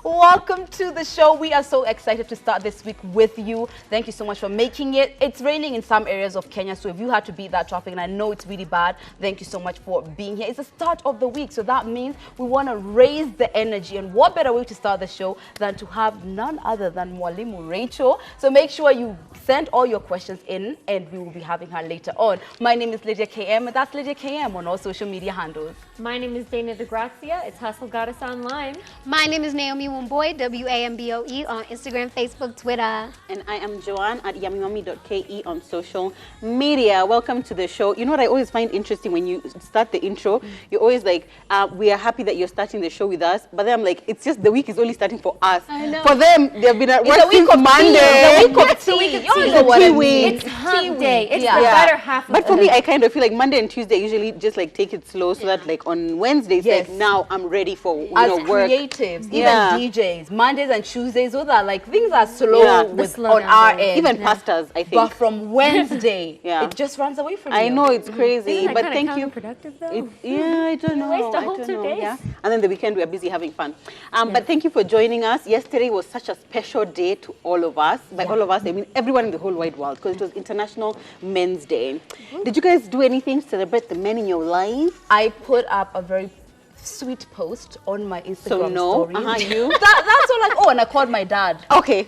Welcome to the show. We are so excited to start this week with you. Thank you so much for making it. It's raining in some areas of Kenya, so if you had to beat that traffic, and I know it's really bad, thank you so much for being here. It's the start of the week, so that means we want to raise the energy. And what better way to start the show than to have none other than Mwalimu Rachel. So make sure you send all your questions in, and we will be having her later on. My name is Lydia KM, and that's Lydia KM on all social media handles. My name is Dana DeGrazia. It's Hustle Goddess Online. My name is Naomi Wamboy, WAMBOE, on Instagram, Facebook, Twitter. And I am Joanne at yamimami.ke on social media. Welcome to the show. You know what I always find interesting when you start the intro? You're always like, we are happy that you're starting the show with us. But then I'm like, it's just the week is only starting for us. I know. For them, they've been at work since It's Monday. a week of tea. You know what I mean. It's hump day. It's Yeah. the better half of But for me, I kind of feel like Monday and Tuesday usually just like take it slow so that like on Wednesdays, Yes. like now I'm ready for As work. creatives, Yeah. even DJs, Mondays and Tuesdays, those are like things are slow Yeah. with, slow on down our days. end. Even pastors, I think. But from Wednesday, Yeah. it just runs away from you. I know it's crazy, Isn't that but kinda thank you. counterproductive, though? Yeah, I don't know. waste a I whole don't 2 know, days. Yeah? And then the weekend we are busy having fun. But thank you for joining us. Yesterday was such a special day to all of us. By all of us, I mean everyone in the whole wide world, because it was International Men's Day. Did you guys do anything to celebrate the men in your life? I put up a very sweet post on my Instagram So no, stories. you? That's all. Like, oh, and I called my dad. Okay.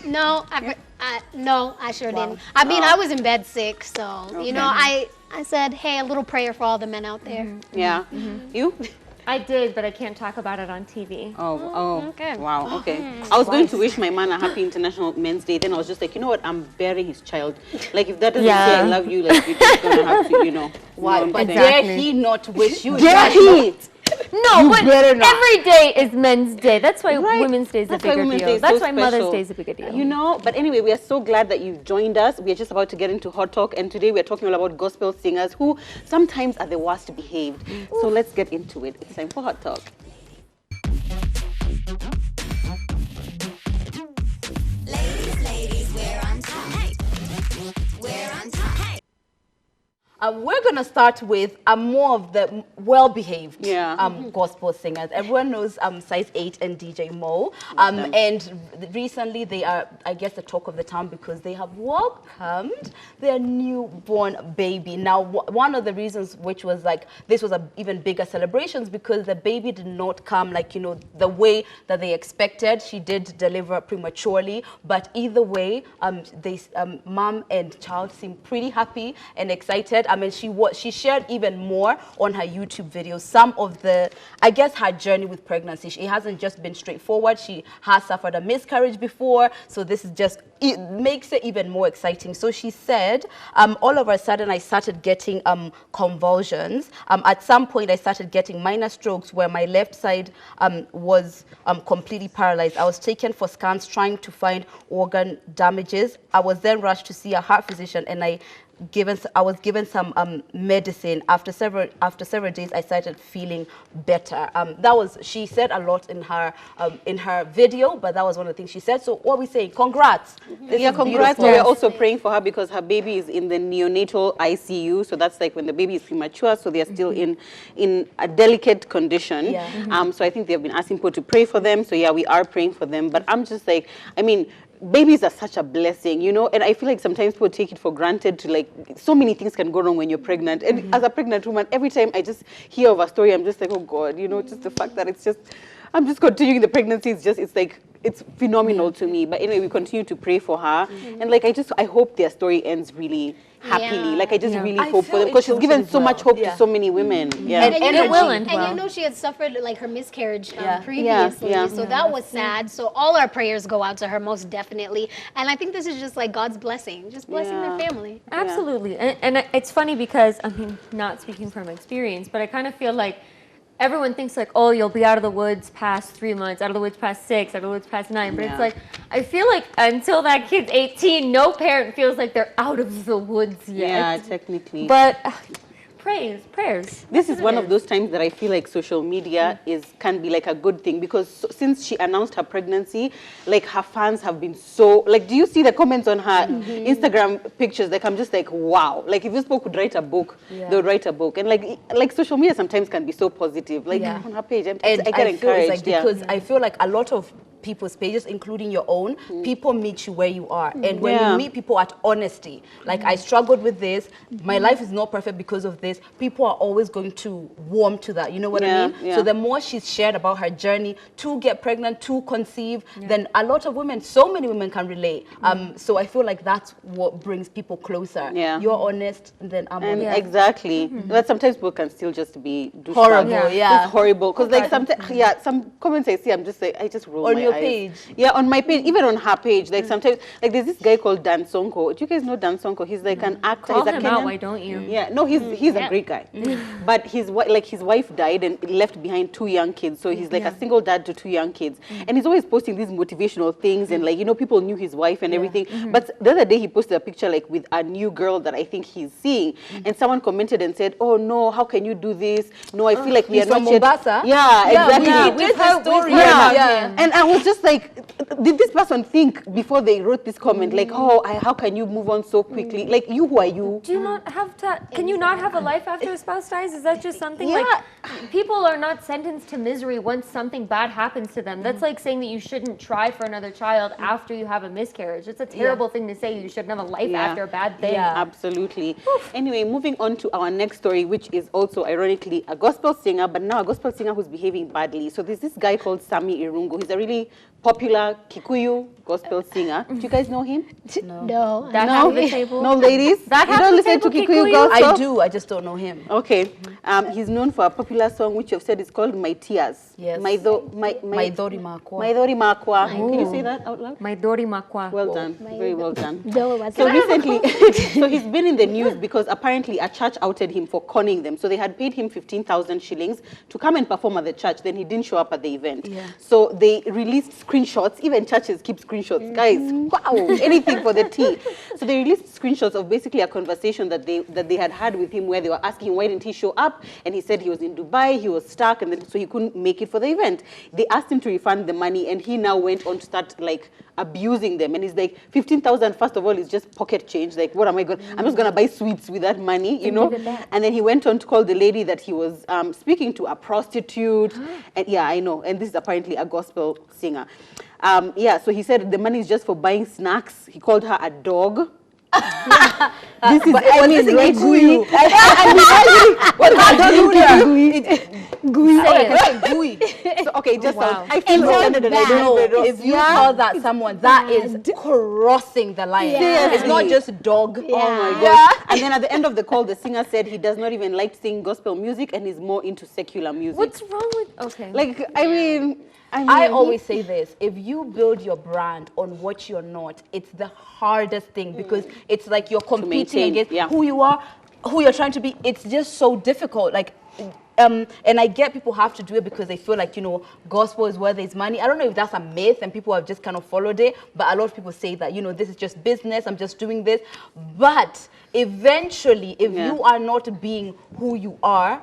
No, I sure didn't. I mean, I was in bed sick, so, you know, I said, hey, a little prayer for all the men out there. Yeah. You? I did, but I can't talk about it on TV. Oh, okay. Wow, okay. I was going to wish my man a happy International Men's Day. Then I was just like, you know what? I'm bearing his child. Like, if that doesn't say I love you, like, you're just going to have to, you know. Why? know But what I'm saying? dare he not wish you? Dare he? No, You but better not. every day is Men's Day. That's why Right. Women's Day is a That's why bigger Women's Day deal. is That's so why Mother's special. Day is a bigger deal. You know, but anyway, we are so glad that you've joined us. We are just about to get into Hot Talk, and today we're talking all about gospel singers who sometimes are the worst behaved. So let's get into it. It's time for Hot Talk. Ladies, we're on time. We're on time. We're going to start with more of the well-behaved gospel singers. Everyone knows Size 8 and DJ Mo. And recently they are, I guess, the talk of the town because they have welcomed their newborn baby. Now, one of the reasons which was like, this was an even bigger celebrations because the baby did not come like, you know, the way that they expected. She did deliver prematurely. But either way, mom and child seemed pretty happy and excited. I mean, she shared even more on her YouTube videos. Some of the, I guess, her journey with pregnancy. It hasn't just been straightforward. She has suffered a miscarriage before. So this is just, it makes it even more exciting. So she said, all of a sudden I started getting convulsions. At some point I started getting minor strokes where my left side was completely paralyzed. I was taken for scans trying to find organ damages. I was then rushed to see a heart physician, and I was given some medicine. After several days, I started feeling better. She said a lot in her video, but that was one of the things she said. So what we saying? Congrats. This is Congrats. beautiful. We're also praying for her because her baby is in the neonatal ICU. So that's like when the baby is premature. So they're still in a delicate condition. Yeah. So I think they've been asking people to pray for them. So yeah, we are praying for them. But I'm just like, I mean, babies are such a blessing, you know, and I feel like sometimes people take it for granted to like, so many things can go wrong when you're pregnant. And as a pregnant woman, every time I just hear of a story, I'm just like, oh God, you know, just the fact that I'm just continuing the pregnancy. It's like, it's phenomenal to me. But anyway, we continue to pray for her. And like, I hope their story ends really happily. Yeah. Like, I just really I hope for feel them because she's it given should so as much well. hope to so many women. Yeah. And you energy. know, will end and well. you know she had suffered like her miscarriage Yeah. previously, Yeah. so that was sad. So all our prayers go out to her most definitely. And I think this is just like God's blessing, just blessing their family. Absolutely. And it's funny because, I mean, not speaking from experience, but I kind of feel like everyone thinks like, oh, you'll be out of the woods past 3 months, out of the woods past 6, out of the woods past 9. But Yeah. it's like, I feel like until that kid's 18, no parent feels like they're out of the woods yet. Yeah, technically. But prayers. This is one of those times that I feel like social media can be like a good thing, because since she announced her pregnancy, like her fans have been so, like, do you see the comments on her Instagram pictures? Like, I'm just like, wow. Like, if this book could write a book, they would write a book. And like social media sometimes can be so positive. Like on her page, I get encouraged. Because I feel like a lot of people's pages, including your own, people meet you where you are. And when you meet people at honesty, like I struggled with this, my life is not perfect because of this, people are always going to warm to that. You know what I mean? Yeah. So the more she's shared about her journey to get pregnant, to conceive, then a lot of women, so many women can relate. So I feel like that's what brings people closer. You're honest, and then I'm honest. Exactly. But sometimes people can still just be horrible. It's horrible. Because like sometimes, some comments I see, I'm just like, I just roll my eyes. Page. Yeah, on my page, even on her page. Like sometimes, like there's this guy called Dan Sonko. Do you guys know Dan Sonko? He's like an actor. Call He's a him Kenyan. out, why don't you? Yeah, no, he's a great guy. But his wife died and left behind 2 young kids. So he's like a single dad to 2 young kids. And he's always posting these motivational things and like, you know, people knew his wife and everything. But the other day he posted a picture like with a new girl that I think he's seeing. And someone commented and said, oh no, how can you do this? No, I feel like we are not from Mombasa? Yeah, exactly. We did the story. And I was just like, did this person think before they wrote this comment, like, oh, how can you move on so quickly? Like, you, who are you? Do you not have to, can you not have a life after a spouse dies? Is that just something like, people are not sentenced to misery once something bad happens to them. That's like saying that you shouldn't try for another child after you have a miscarriage. It's a terrible thing to say. You shouldn't have a life after a bad thing. Absolutely. Anyway, moving on to our next story, which is also ironically a gospel singer, but now a gospel singer who's behaving badly. So there's this guy called Sammy Irungu. He's a really popular Kikuyu gospel singer. Do you guys know him? No. That half of the table? No, ladies? That you don't listen to Kikuyu gospel? I do, I just don't know him. Okay. He's known for a popular song which you've said is called My Tears. Yes. Maidori Makwa. Can you say that out loud? Maidori Makwa. Well done. Very well done. So So recently, so he's been in the news because apparently a church outed him for conning them. So they had paid him 15,000 shillings to come and perform at the church. Then he didn't show up at the event. So they released screenshots. Even churches keep screenshots. Guys, wow, anything for the tea. So they released screenshots of basically a conversation that they had with him, where they were asking him why didn't he show up, and he said he was in Dubai, he was stuck, and then so he couldn't make it for the event. They asked him to refund the money, and he now went on to start like abusing them. And he's like, 15,000 first of all is just pocket change. Like, what am I going? I'm just gonna buy sweets with that money, you know. And then he went on to call the lady that he was speaking to a prostitute. And yeah, I know. And this is apparently a gospel singer. So he said the money is just for buying snacks. He called her a dog. This is Gui. What about Gui? So, okay, just Wow. I feel offended and I don't know. If you call that someone, that is crossing the line. It's not just dog. Oh my God. And then at the end of the call, the singer said he does not even like singing gospel music and he's more into secular music. What's wrong with, okay. Like, I mean, I always say this, if you build your brand on what you're not, it's the hardest thing, because it's like you're competing against who you are, who you're trying to be. It's just so difficult. Like, and I get people have to do it because they feel like, you know, gospel is where there's money. I don't know if that's a myth and people have just kind of followed it, but a lot of people say that, you know, this is just business, I'm just doing this. But eventually, if you are not being who you are,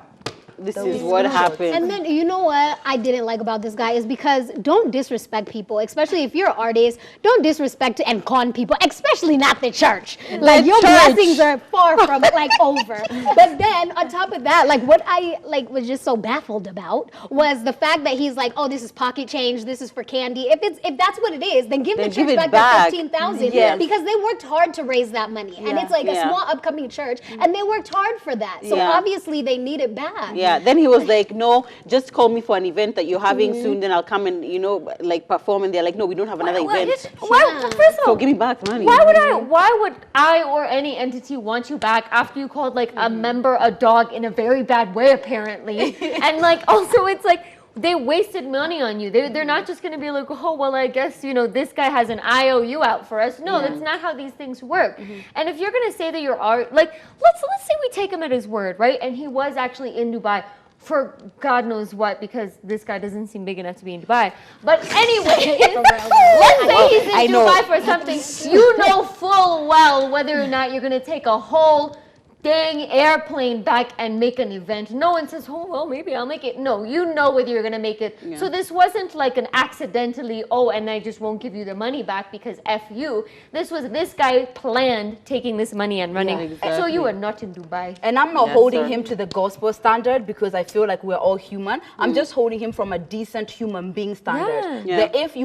this is what happened. And then, you know what I didn't like about this guy is because don't disrespect people, especially if you're an artist. Don't disrespect and con people, especially not the church. Like, your blessings are far from like over. But then on top of that, like what I was just so baffled about was the fact that he's like, oh, this is pocket change, this is for candy. If that's what it is, then give the church back that 15,000 because they worked hard to raise that money, and it's like a small upcoming church, and they worked hard for that. So obviously they need it back. Then he was like, no, just call me for an event that you're having soon, then I'll come and, you know, like perform. And they're like, no, we don't have another event. First of all, so give me back money. Why would I or any entity want you back after you called like a member a dog in a very bad way, apparently? And like, also it's like, they wasted money on you. They're not just going to be like, oh, well, I guess, you know, this guy has an IOU out for us. No, that's not how these things work. And if you're going to say that you're like, let's say we take him at his word, right? And he was actually in Dubai for God knows what, because this guy doesn't seem big enough to be in Dubai. But anyway, let's say he's in Dubai for something. You know full well whether or not you're going to take a whole dang airplane back and make an event. No one says, oh, well, maybe I'll make it. No, you know whether you're going to make it. So this wasn't like an accidentally, oh, and I just won't give you the money back because F you. This guy planned taking this money and running. Exactly. So you are not in Dubai. And I'm not holding him to the gospel standard because I feel like we're all human. I'm just holding him from a decent human being standard. That if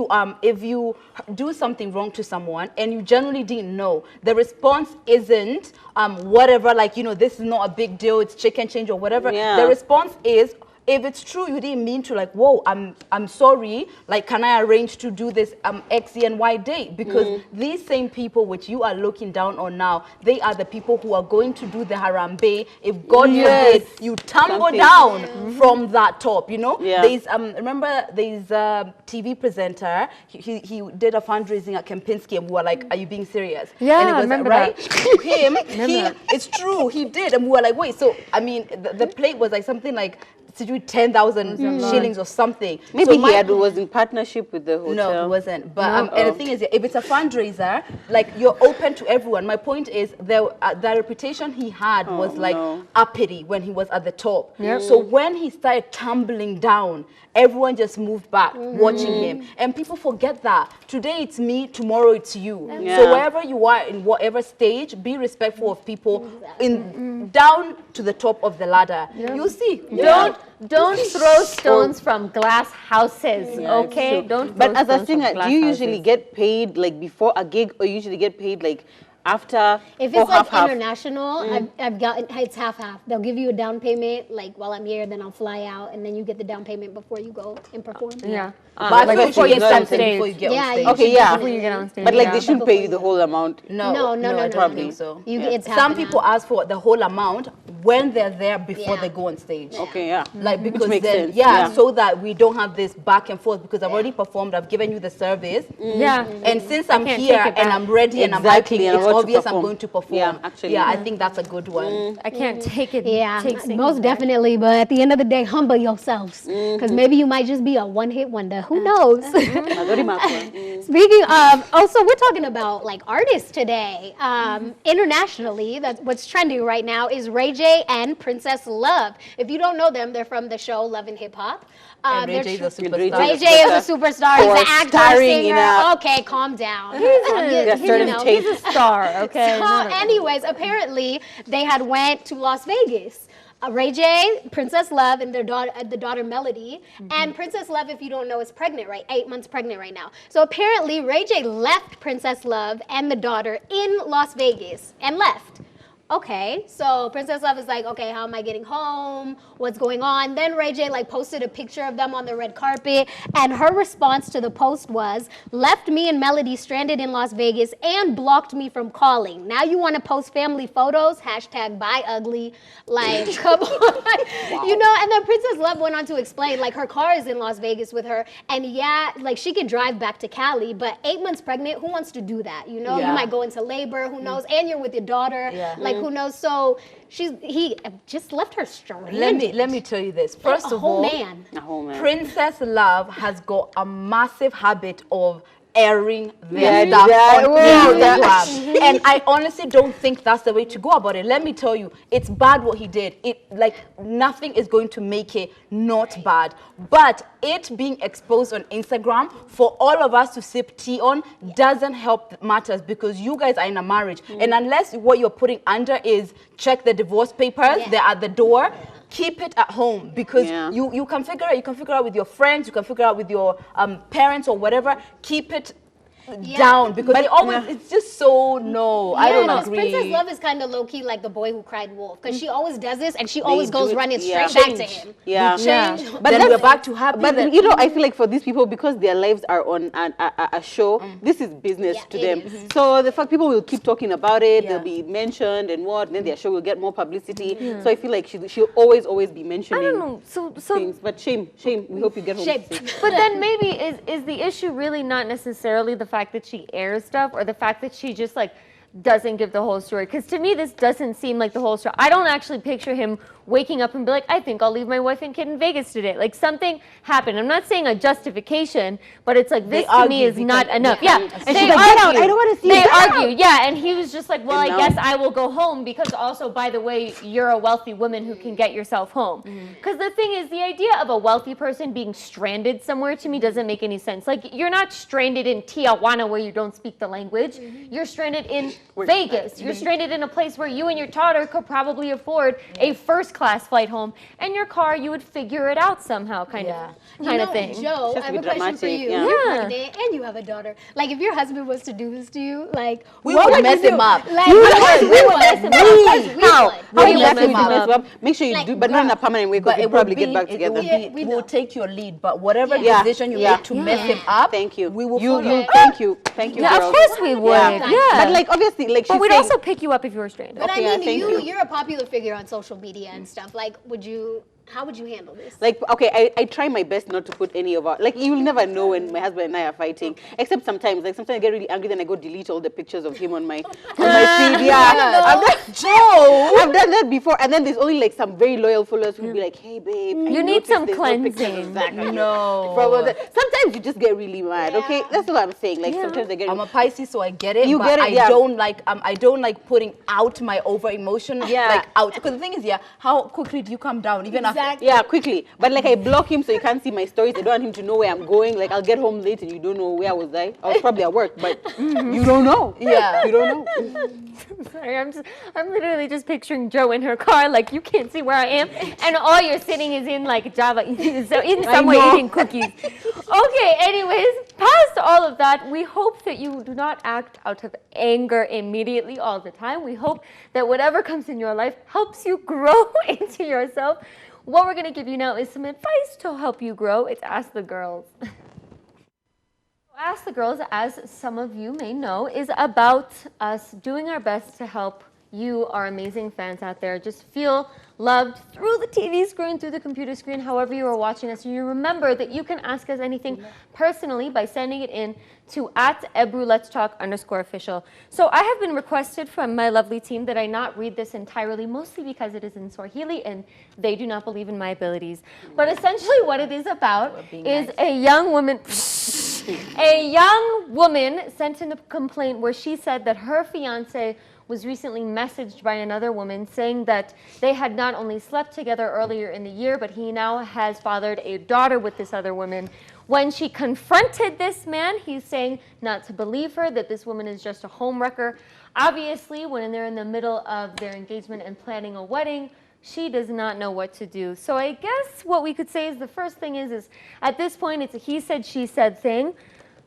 you do something wrong to someone and you generally didn't know, the response isn't whatever, like, you know, this is not a big deal, it's chicken change or whatever. The response is, if it's true you didn't mean to, like, whoa, I'm sorry, like, can I arrange to do this X, Y, and Y date? Because these same people which you are looking down on now, they are the people who are going to do the harambe if God forbid you tumble down from that top, you know? There's remember there's a TV presenter, he did a fundraising at Kempinski and we were like, are you being serious? And it was, remember right? that. It's true, he did, and we were like, wait, so I mean the plate was like something like to do 10,000 shillings or something. Maybe he was in partnership with the hotel. No, he wasn't. But and the thing is, if it's a fundraiser, like, you're open to everyone. My point is, the reputation he had was like uppity when he was at the top. So when he started tumbling down, everyone just moved back watching him. And people forget that. Today it's me, tomorrow it's you. So wherever you are, in whatever stage, be respectful of people down to the top of the ladder. You'll see. Don't throw stones from glass houses, okay? Don't. But as a singer, do you usually get paid like before a gig, or you usually get paid like after? If it's like international, I've gotten, it's half-half. They'll give you a down payment, like, while I'm here, then I'll fly out, and then you get the down payment before you go and perform. But like before you get on something, stage. before you get on stage. Before you get on stage. But like they shouldn't pay you the whole amount. No, I don't think so. It's some people ask for the whole amount when they're there before they go on stage. Like, because then, so that we don't have this back and forth, because I've already performed, I've given you the service. And since I'm here and I'm ready and I'm happy, it's obvious I'm going to perform. I think that's a good one. I can't take it. Most definitely. But at the end of the day, humble yourselves, because maybe you might just be a one-hit wonder. Who knows? Speaking of, also, we're talking about like artists today. Internationally, that's what's trending right now is Ray J and Princess Love. If you don't know them, they're from the show Love and Hip Hop. Ray J is a superstar. Ray J is a superstar. He's an actor, singer. Okay, calm down. He's a star. Okay. So, anyways, apparently they had went to Las Vegas. Ray J, Princess Love, and their daughter Melody. And Princess Love, if you don't know, is pregnant, right? 8 months pregnant right now. So apparently Ray J left Princess Love and the daughter in Las Vegas and left. Okay, so Princess Love is like, okay, how am I getting home? What's going on? Then Ray J like posted a picture of them on the red carpet, and her response to the post was, left me and Melody stranded in Las Vegas and blocked me from calling. Now you want to post family photos? Hashtag bye ugly. Like, come on. You know, and then Princess Love went on to explain, like, her car is in Las Vegas with her, and like, she can drive back to Cali, but 8 months pregnant, who wants to do that? You know, you might go into labor, who knows? And you're with your daughter. Like, who knows? So he just left her stranded. Let me tell you this. First of all, a whole man. Princess Love has got a massive habit of airing their stuff on Instagram. And I honestly don't think that's the way to go about it. Let me tell you, it's bad what he did. Nothing is going to make it not bad. But it being exposed on Instagram for all of us to sip tea on doesn't help matters, because you guys are in a marriage. And unless what you're putting under is check the divorce papers, they're at the door, keep it at home, because you can figure out. You can figure out with your friends. You can figure out with your parents or whatever. Keep it down, because they always it's just so I don't agree. Princess Love is kind of low key like the boy who cried wolf, because she always does this and she always goes running straight back to him. But then we're back to happy. But you know, I feel like for these people, because their lives are on a show, this is business to them. So the fact people will keep talking about it, they'll be mentioned and then their show will get more publicity. So I feel like she'll always be mentioning. I don't know. So things. But shame. We hope you get home safe. But then maybe is the issue really not necessarily the fact that she airs stuff, or the fact that she just like doesn't give the whole story. Because to me, this doesn't seem like the whole story. I don't actually picture him waking up and be like, I think I'll leave my wife and kid in Vegas today. Like, something happened. I'm not saying a justification, but it's like, this to me is not enough. Yeah. And they she's like, get out. I don't want to see you. They Get out. argue. Yeah. And he was just like, well, And I now- guess I will go home because also, by the way, you're a wealthy woman who can get yourself home. Because the thing is, the idea of a wealthy person being stranded somewhere to me doesn't make any sense. Like, you're not stranded in Tijuana where you don't speak the language. You're stranded in Vegas. You're stranded in a place where you and your daughter could probably afford a first-class flight home. And your car, you would figure it out somehow, kind of thing. Joe, Just I have be a question for dramatic, you. yeah. You're Yeah. pregnant and you have a daughter. Like, if your husband was to do this to you, like, We what would would mess you him do? up. Like, We of would course mess him would. up. Of course we How? would. How You you mess mess him him up? up. Make sure you Like, do, but not in a permanent way, because But you it probably will get be, back it will together. be, we we'll know. take your lead, but whatever Yeah. decision you Yeah. make to mess him up, Thank you. we will you, follow. thank you. Thank you, Yeah, girls. of course we would. Yeah. But like, obviously, like But she's we'd saying, also pick you up if you were stranded. But Okay, I mean, thank you. you're a popular figure on social media and stuff. Like, how would you handle this? like, okay, I try my best not to put any of our, like, you'll never know when my husband and I are fighting, except sometimes, like, sometimes I get really angry, then I go delete all the pictures of him on my feed. Yeah, I've done that before, and then there's only like some very loyal followers who'll be like, hey, babe, I You need noticed some there's no pictures of cleansing. Zach on your No. profile." Sometimes you just get really mad. Okay, Yeah. that's what I'm saying. Like, sometimes I get. I'm a Pisces, so I get it. You but get it, I yeah. don't like putting out my over emotion. Yeah. Like out. Because the thing is, how quickly do you calm down? Even Exactly. Yeah, quickly. But like, I block him so you can't see my stories. I don't want him to know where I'm going. Like, I'll get home late and you don't know where was I. I was probably at work, but you don't know. Yeah. You don't know. Sorry, I'm literally just picturing Joe in her car, like, you can't see where I am, and all you're sitting is in like Java, so in some way know. eating cookies. Okay, anyways, past all of that, we hope that you do not act out of anger immediately all the time. We hope that whatever comes in your life helps you grow into yourself. What we're going to give you now is some advice to help you grow. It's Ask the Girls. Ask the Girls, as some of you may know, is about us doing our best to help you, our amazing fans out there, just feel loved through the TV screen, through the computer screen, however you are watching us. And you remember that you can ask us anything personally by sending it in to @EbruLet'sTalk_official. So I have been requested from my lovely team that I not read this entirely, mostly because it is in Swahili and they do not believe in my abilities. But essentially what it is about is a young woman... A young woman sent in a complaint where she said that her fiance was recently messaged by another woman saying that they had not only slept together earlier in the year, but he now has fathered a daughter with this other woman. When she confronted this man, he's saying not to believe her, that this woman is just a homewrecker. Obviously, when they're in the middle of their engagement and planning a wedding, she does not know what to do. So I guess what we could say is the first thing is at this point, it's a he said, she said thing.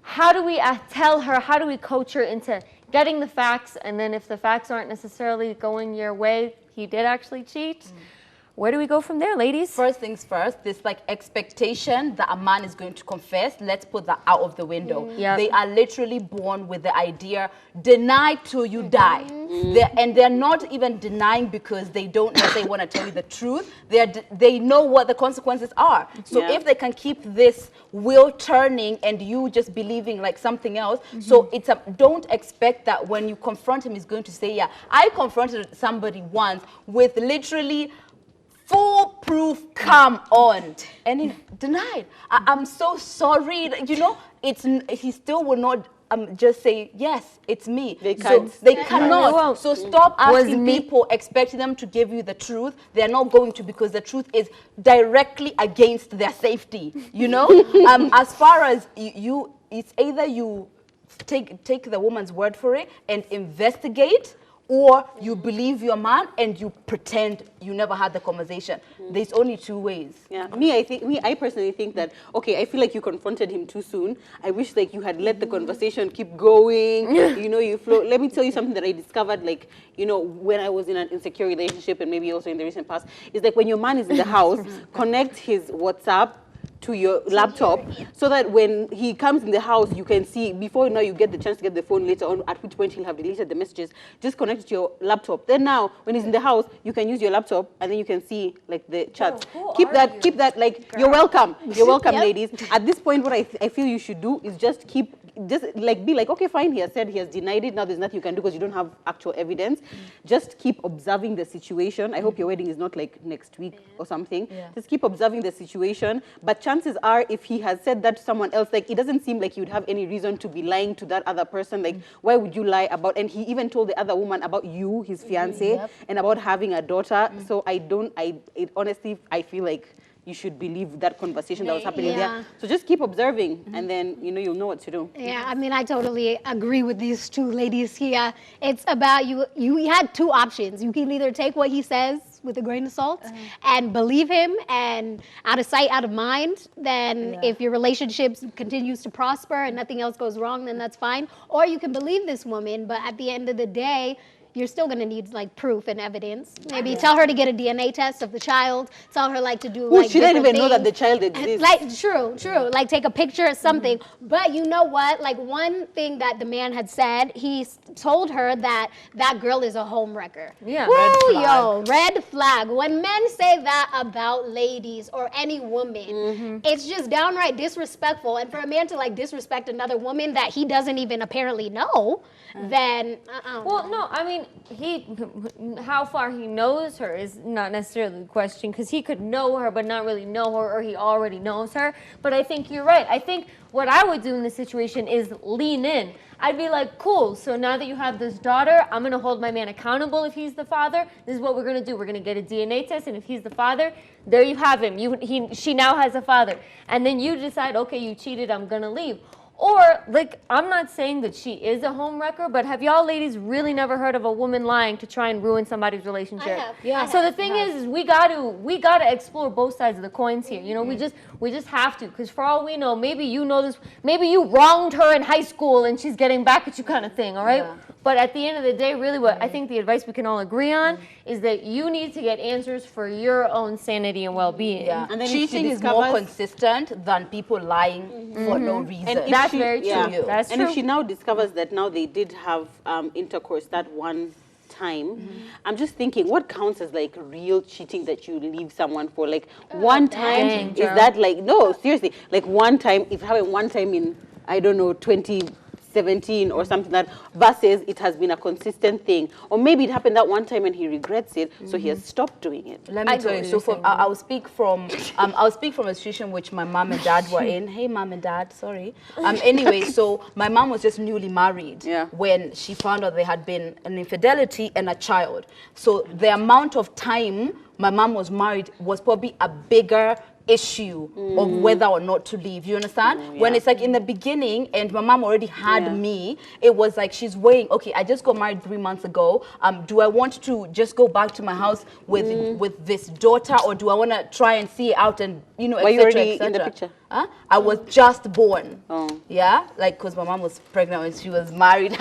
How do we tell her, how do we coach her into getting the facts? And then if the facts aren't necessarily going your way, he did actually cheat. Where do we go from there, ladies? First things first, this like expectation that a man is going to confess, let's put that out of the window. Yep. They are literally born with the idea, deny till you die. They're not even denying because they don't necessarily want to tell you the truth. They know what the consequences are. So if they can keep this wheel turning and you just believing like something else, so don't expect that when you confront him, he's going to say, yeah, I confronted somebody once with literally foolproof, come on, and he denied. I'm so sorry. You know, he still will not just say yes, it's me. They can't. So they cannot. So stop asking me. people, expecting them to give you the truth. They're not going to, because the truth is directly against their safety. You know, as far as you, it's either you take the woman's word for it and investigate, or you believe your man and you pretend you never had the conversation. There's only two ways. Yeah, I personally think that, okay, I feel like you confronted him too soon. I wish like you had let the conversation keep going. You know, you flow. Let me tell you something that I discovered, like, you know, when I was in an insecure relationship and maybe also in the recent past, is like when your man is in the house, connect his WhatsApp to your laptop so that when he comes in the house, you can see, before you get the chance to get the phone later on, at which point he'll have deleted the messages, just connect it to your laptop. Then now, when he's in the house, you can use your laptop and then you can see like the chats. Keep that, like, you're welcome. You're welcome, ladies. At this point, what I feel you should do is just keep just like be like, okay, fine, he has said, he has denied it. Now there's nothing you can do because you don't have actual evidence. Just keep observing the situation. I hope your wedding is not like next week or something. Just keep observing the situation. But chances are, if he has said that to someone else, like, it doesn't seem like he would have any reason to be lying to that other person. Like, why would you lie about? And he even told the other woman about you, his fiance, and about having a daughter. So honestly, I feel like you should believe that conversation that was happening there. So just keep observing, and then, you know, you'll know what to do. Yeah, I mean, I totally agree with these two ladies here. It's about you had two options. You can either take what he says with a grain of salt and believe him, and out of sight, out of mind. Then if your relationship continues to prosper and nothing else goes wrong, then that's fine. Or you can believe this woman, but at the end of the day, you're still going to need like proof and evidence. Maybe tell her to get a DNA test of the child. Tell her like to do like she didn't even things. know that the child exists. Like true. Like take a picture or something. But you know what? Like one thing that the man had said, he told her that that girl is a home wrecker. Yeah. Woo, red flag. When men say that about ladies or any woman, it's just downright disrespectful. And for a man to like disrespect another woman that he doesn't even apparently know, then well, no, I mean, how far he knows her is not necessarily the question, because he could know her but not really know her, or he already knows her. But I think you're right. I think what I would do in this situation is lean in. I'd be like, cool, so now that you have this daughter, I'm going to hold my man accountable if he's the father. This is what we're going to do. We're going to get a DNA test, and if he's the father, there you have him. She now has a father. And then you decide, okay, you cheated, I'm going to leave. Or, like, I'm not saying that she is a home wrecker, but have y'all ladies really never heard of a woman lying to try and ruin somebody's relationship? I have. Yeah. So the thing is we gotta explore both sides of the coins here. You know, we just have to, because for all we know, maybe you know this, maybe you wronged her in high school and she's getting back at you kind of thing, all right? Yeah. But at the end of the day, really what I think the advice we can all agree on is that you need to get answers for your own sanity and well-being. Yeah. And then cheating is more consistent than people lying for no reason. And that's very true. Yeah. That's and true. if she now discovers that now they did have intercourse that one time, I'm just thinking, what counts as like real cheating that you leave someone for? Like one time, is that like, no, seriously, like one time, if it happened one time in, I don't know, 2017 or something like that, versus it has been a consistent thing. Or maybe it happened that one time and he regrets it, so he has stopped doing it. Let me tell you, so I'll speak from a situation which my mom and dad were in. Hey, mom and dad, sorry. Anyway, so my mom was just newly married when she found out there had been an infidelity and a child. So the amount of time my mom was married was probably a bigger issue of whether or not to leave. You understand? When it's like in the beginning and my mom already had me, it was like she's weighing, okay, I just got married 3 months ago. Do I want to just go back to my house with this daughter, or do I want to try and see it out and, you know, Were you already in the picture? I was just born. Yeah, like because my mom was pregnant when she was married.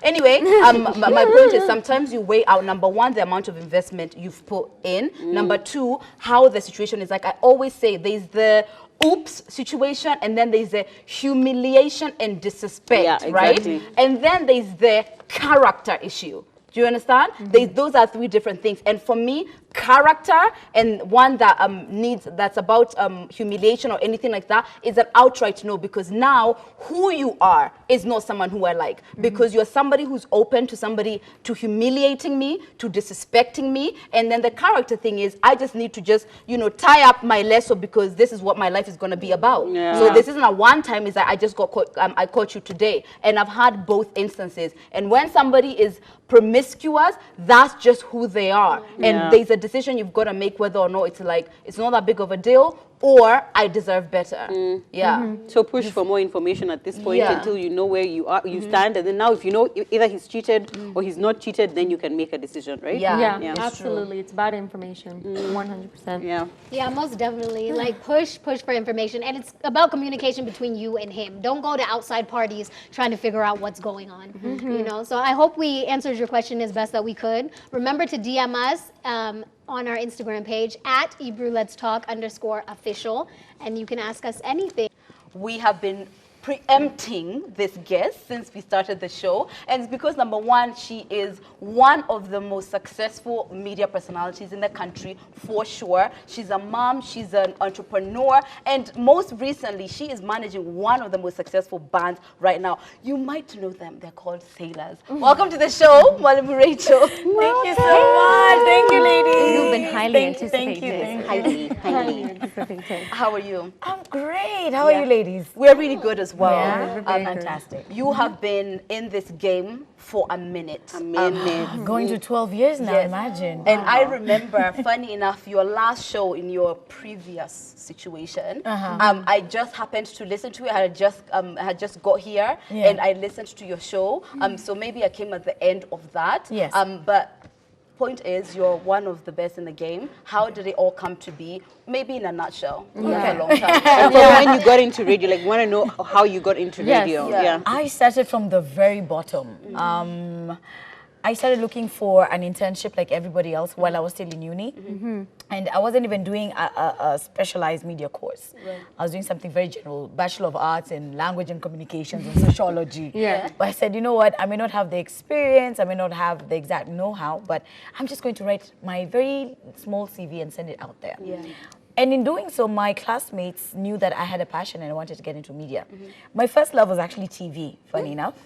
Anyway, my point is sometimes you weigh out, number one, the amount of investment you've put in. Number two, how the situation is. Like I always say, there's the oops situation, and then there's the humiliation and disrespect, right? And then there's the character issue. Do you understand? Those are three different things. And for me, character and one that that's about humiliation or anything like that is an outright no, because now who you are is not someone who I like, because you're somebody who's open to humiliating me, to disrespecting me. And then the character thing is I just need to just, you know, tie up my lasso because this is what my life is going to be about. So this isn't a one time, is that I just got caught, I caught you today. And I've had both instances. And when somebody is promiscuous, that's just who they are. And there's a decision you've got to make whether or not it's like, it's not that big of a deal, or I deserve better. So push for more information at this point until you know where you are, you stand, and then now if you know either he's cheated or he's not cheated, then you can make a decision, right? Yeah, absolutely. It's about information, 100%. Yeah, most definitely. Like push for information, and it's about communication between you and him. Don't go to outside parties trying to figure out what's going on. You know. So I hope we answered your question as best that we could. Remember to DM us on our Instagram page at @EbruLet'sTalk_official, and you can ask us anything. We have been preempting this guest since we started the show, and it's because number one, she is one of the most successful media personalities in the country for sure. She's a mom, she's an entrepreneur, and most recently she is managing one of the most successful bands right now. You might know them, they're called Sailors. Welcome to the show, Mwalimu Rachel. Thank you so much. Thank you, ladies. You've been highly anticipated. Thank you. Highly. Anticipated. How are you? I'm great. How are you, ladies? We're really good as well. Yeah, we're very Fantastic. You have been in this game for a minute. Going to 12 years now, Yes. imagine. And I remember, funny enough, your last show in your previous situation, I just happened to listen to it. I had just got here, and I listened to your show. So maybe I came at the end of that. Yes. But point is, you're one of the best in the game. How did it all come to be? Maybe in a nutshell. For a long time. And from when you got into radio, like, want to know how you got into radio. Yeah. I started from the very bottom. I started looking for an internship like everybody else while I was still in uni. And I wasn't even doing a specialized media course. I was doing something very general, Bachelor of Arts in Language and Communications and Sociology. But I said, you know what, I may not have the experience, I may not have the exact know-how, but I'm just going to write my very small CV and send it out there. And in doing so, my classmates knew that I had a passion and I wanted to get into media. My first love was actually TV, funny enough.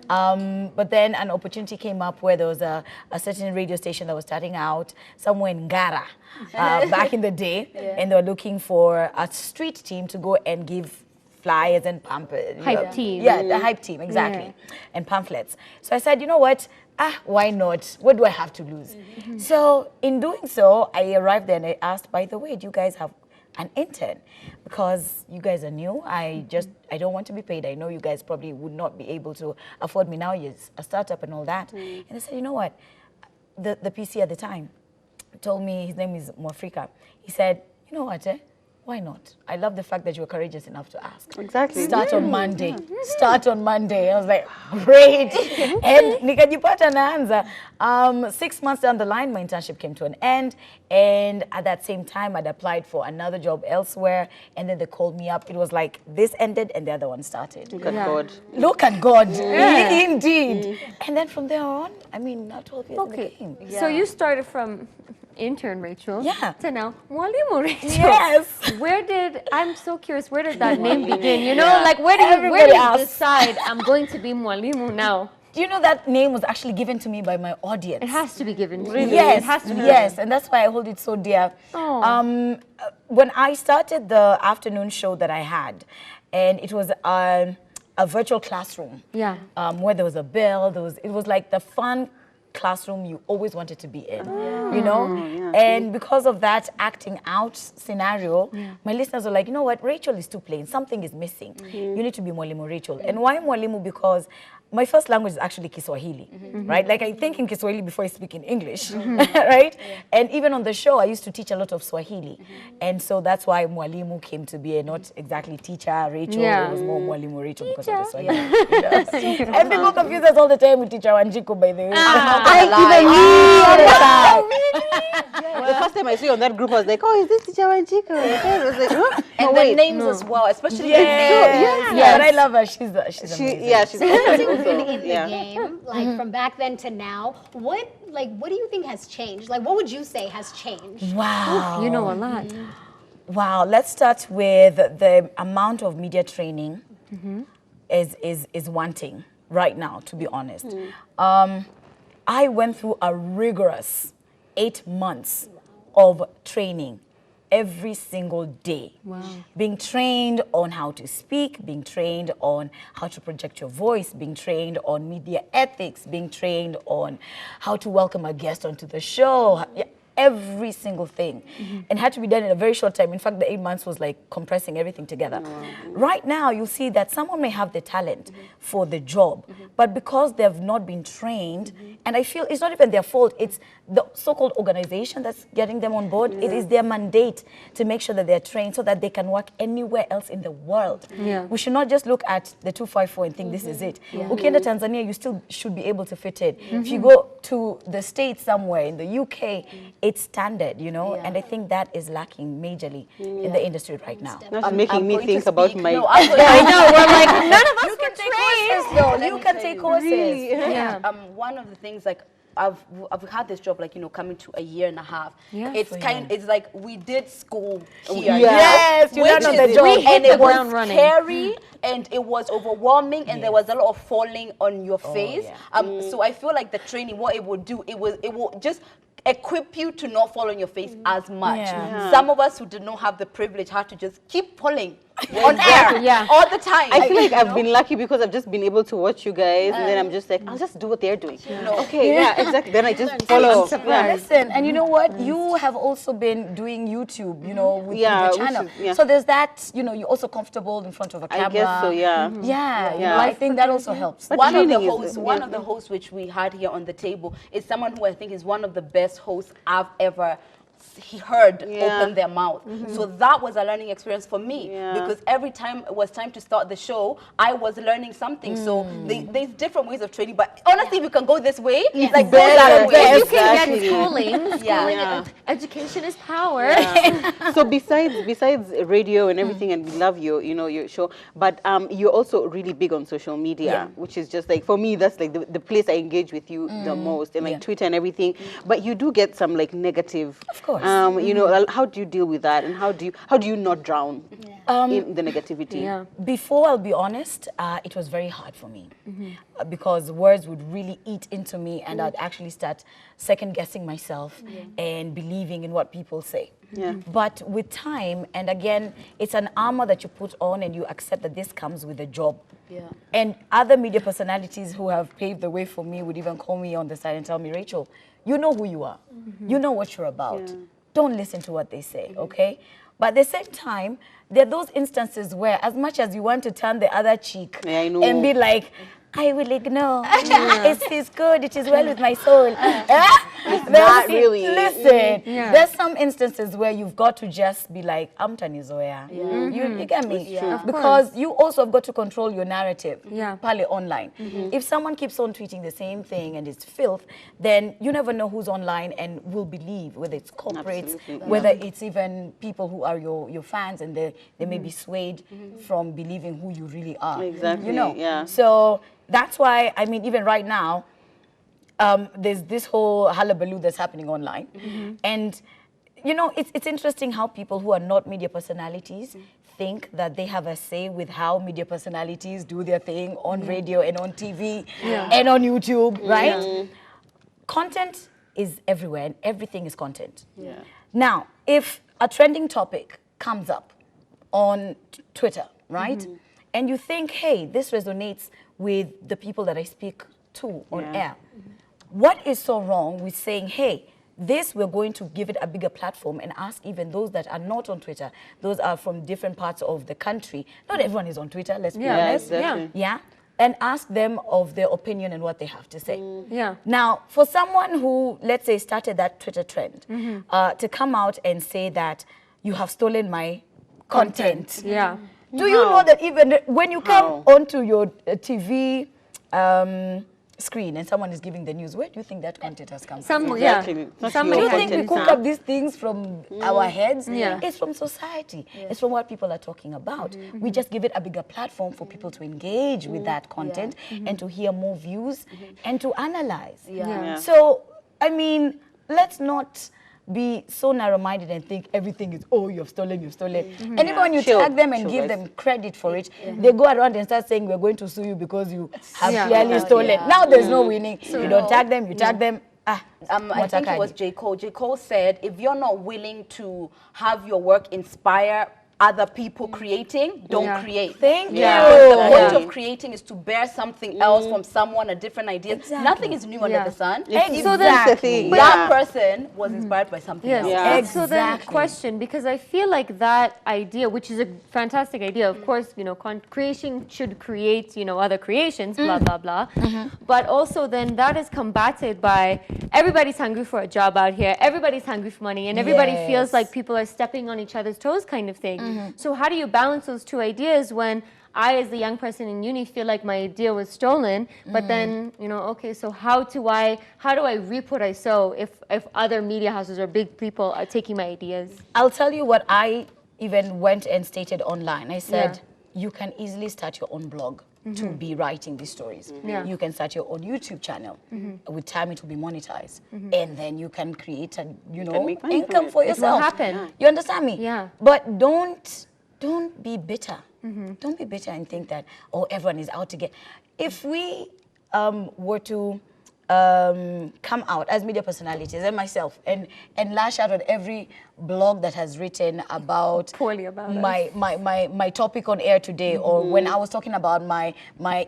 But then an opportunity came up where there was a certain radio station that was starting out somewhere in Gara back in the day. And they were looking for a street team to go and give flyers and pamphlets. Hype team. Yeah, the hype team, exactly. And pamphlets. So I said, you know what? Why not? What do I have to lose? So in doing so, I arrived there and I asked, by the way, do you guys have an intern? Because you guys are new. I don't want to be paid. I know you guys probably would not be able to afford me now. You're a startup and all that. And I said, you know what? The PC at the time told me, his name is Mwafrika. He said, you know what, why not? I love the fact that you were courageous enough to ask. Exactly. Start on Monday. Start on Monday. I was like, great. And nikajipata naanza. 6 months down the line, my internship came to an end. And at that same time, I'd applied for another job elsewhere. And then they called me up. It was like this ended and the other one started. Look at God. Look at God. Indeed. And then from there on, I mean, now 12 years in the game. So you started from intern Rachel to now Mwalimu Rachel. Yes. I'm so curious, where did that name begin? You know, like where do you decide I'm going to be Mwalimu now? You know, that name was actually given to me by my audience. It has to be given to you. Yes, it has to be yes, and that's why I hold it so dear. When I started the afternoon show that I had, and it was a virtual classroom. Where there was a bell, it was like the fun classroom you always wanted to be in, you know? And because of that acting out scenario, my listeners were like, you know what, Rachel is too plain, something is missing. You need to be Mwalimu Rachel. And why Mwalimu? Because my first language is actually Kiswahili, right? Like I think in Kiswahili before I speak in English, right? And even on the show, I used to teach a lot of Swahili. And so that's why Mwalimu came to be, not exactly teacher Rachel, it was more Mwalimu Rachel because of the Swahili. And people confuse us all the time with teacher Wanjiku, by the way. The first time I saw you on that group, I was like, oh, is this teacher Wanjiku? I was like, huh? And the names as well, especially the names. But I love her. She's amazing. She's in the game, like from back then to now, what do you think has changed? Like, what would you say has changed? Wow. You know a lot. Wow. Let's start with the amount of media training is wanting right now, to be honest. I went through a rigorous 8 months of training every single day. Being trained on how to speak, being trained on how to project your voice, being trained on media ethics, being trained on how to welcome a guest onto the show. Every single thing, and had to be done in a very short time. In fact, the 8 months was like compressing everything together. Right now, you see that someone may have the talent for the job, but because they've not been trained, and I feel it's not even their fault, it's the so-called organization that's getting them on board. It is their mandate to make sure that they're trained so that they can work anywhere else in the world. We should not just look at the 254 and think this is it. Ukienda Tanzania, you still should be able to fit in. If you go to the States somewhere, in the UK, it's standard, you know, and I think that is lacking majorly in the industry right now. Now she's making me think about my... No, I know, we're like, none of us you can take courses, though. You can take courses. Really? Yeah. One of the things, like, I've had this job, like, you know, coming to a year and a half. Yeah. It's like we did school here. Yeah. Yes, you learn on the job. We hit And the it was ground running. scary and it was overwhelming and there was a lot of falling on your face. So I feel like the training, what it would do, it will just equip you to not fall on your face as much. Yeah. Some of us who did not have the privilege had to just keep pulling on air all the time. I feel like I've been lucky because I've just been able to watch you guys, and then I'm just like, I'll just do what they're doing. Okay, yeah, exactly. Then I just follow. Yeah. Listen, and you know what? You have also been doing YouTube, you know, with your channel. Which is, So there's that, you know, you're also comfortable in front of a camera. I guess so, yeah. Yeah, you know, I think that also helps. One of the training is- hosts, one of the hosts which we had here on the table is someone who I think is one of the best hosts I've ever heard open their mouth. So that was a learning experience for me because every time it was time to start the show, I was learning something. So there's different ways of training, but honestly, if you can go this way, like go that way. If you can Exactly. get schooling, Yeah. education is power. So besides radio and everything, and we love your show, but you're also really big on social media, which is just like, for me, that's like the place I engage with you the most, and like Twitter and everything. But you do get some like negative, Of course. you know, how do you deal with that, and how do you not drown in the negativity? Yeah. Before, I'll be honest, it was very hard for me because words would really eat into me and I'd actually start second guessing myself and believing in what people say. Yeah. But with time, and again, it's an armor that you put on and you accept that this comes with a job. Yeah. And other media personalities who have paved the way for me would even call me on the side and tell me, Rachel, you know who you are. You know what you're about. Don't listen to what they say, okay? But at the same time, there are those instances where as much as you want to turn the other cheek and be like, I will ignore. It is good. It is well with my soul. Not really. Listen, there's some instances where you've got to just be like, I'm Tanizoya. You get me? Because you also have got to control your narrative. Pale online. If someone keeps on tweeting the same thing and it's filth, then you never know who's online and will believe, whether it's corporates, whether it's even people who are your fans, and they may be swayed from believing who you really are. Exactly. You know? Yeah. So that's why, I mean, even right now, there's this whole hullabaloo that's happening online. And, you know, it's interesting how people who are not media personalities think that they have a say with how media personalities do their thing on radio and on TV and on YouTube, right? Content is everywhere and everything is content. Now, if a trending topic comes up on Twitter, right? And you think, hey, this resonates with the people that I speak to on air. What is so wrong with saying, hey, this we're going to give it a bigger platform and ask even those that are not on Twitter, those are from different parts of the country. Not everyone is on Twitter, let's be honest. Exactly. Yeah. And ask them of their opinion and what they have to say. Now, for someone who, let's say, started that Twitter trend, to come out and say that you have stolen my content. Do you know that even when you come onto your TV screen and someone is giving the news, where do you think that content has come from? Exactly. Do you think we cook up these things from our heads? It's from society. It's from what people are talking about. We just give it a bigger platform for people to engage with that content and to hear more views and to analyze. So, I mean, let's not be so narrow-minded and think everything is, oh, you've stolen. And even when you tag them and give them credit for it, they go around and start saying, we're going to sue you because you have clearly stolen. Now there's no winning. You don't tag them, you tag them. I think it was J. Cole. J. Cole said, if you're not willing to have your work inspire other people creating, don't create. Thank you. The point of creating is to bear something else from someone, a different idea. Nothing is new under the sun. So then, that person was inspired by something else. So then, question, because I feel like that idea, which is a fantastic idea, of course, you know, creation should create, you know, other creations, blah, blah, blah. But also then that is combated by everybody's hungry for a job out here, everybody's hungry for money, and everybody feels like people are stepping on each other's toes kind of thing. So how do you balance those two ideas when I, as a young person in uni, feel like my idea was stolen. But then, you know, okay, so how do I reap what I sow if other media houses or big people are taking my ideas? I'll tell you what I even went and stated online. I said, you can easily start your own blog to be writing these stories. You can start your own YouTube channel. With time, it will be monetized. And then you can create a, you know, income for yourself. It will happen. You understand me? Yeah. But don't be bitter. Don't be bitter and think that, oh, everyone is out to get. If we were to come out as media personalities and myself and lash out at every blog that has written about Poorly about my topic on air today, or when I was talking about my